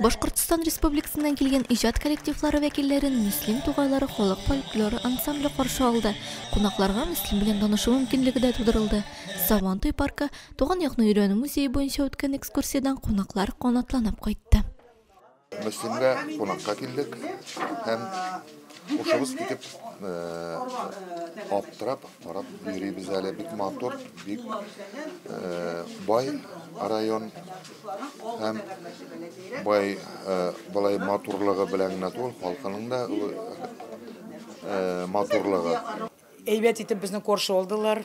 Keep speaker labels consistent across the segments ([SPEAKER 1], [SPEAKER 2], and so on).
[SPEAKER 1] Башкортстан Республикасынан келген ижад коллективлары вәкилләрен мислим тугайлары халык фольклоры ансамбле каршы алды. Кунакларга мислим белән танышу мөмкинлеге дә тудырылды. Сабантуй паркы туган якны өйрәнү музее буенча үткән экскурсиядан кунаклар канатланып кайтты.
[SPEAKER 2] Мислимгә кунакка килдек һәм ушыбыз китеп аптырап карап йөрибез әле, бик матур, бик бай район һәм бай балай матурлыгы белән генә түгел, халкының да матурлыгы.
[SPEAKER 3] Әйбәт итеп безне каршы алдылар,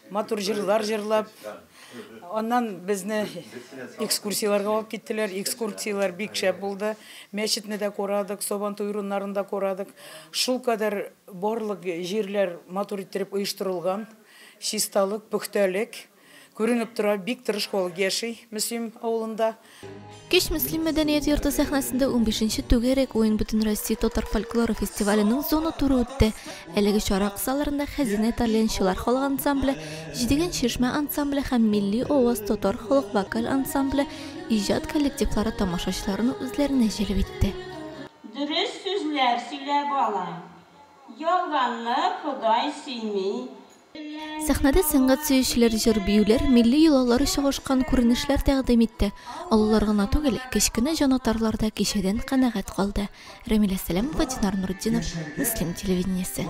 [SPEAKER 3] матур җырлар җырлап. Ondan bizne ekskursiyalarga alып киттеләр. Экскурсиялар бик шәп булды. Мәчетне дә карадык, Сабантуй урыннарын да карадык. Шул кадәр барлык җирләр матур иттереп оештырылган. Чисталык, пөхтәлек күренеп тора, бик тырыш халык яши Мөслим авылында.
[SPEAKER 1] Кич Мөслим мәдәният йорты сәхнәсендә 15-нче түгәрәк уен бөтен Россия татар фольклоры фестиваленең зона туры үтте. Әлеге чара кысаларында Хәзинә таләнчылар халык ансамбле, Җидегән чишмә ансамбле һәм Милли аваз татар халык вокаль ансамбле иҗат коллективлары тамашачыларны үзләренә җәлеп итте.
[SPEAKER 4] Дөрес сүзләр сөйләп алам. Ялганны Ходай сөйми.
[SPEAKER 1] Сәхнәдә сәнгать сөючеләр җыр-биюләр, милли йолалары чыгышкан күренешләр тәкъдим итте. Алар гына түгел, кечкенә җанатарлар да кичәдән канәгать калды. Рамилә Сәләмова, Динар Нурдинов, Мөслим телевидениесе.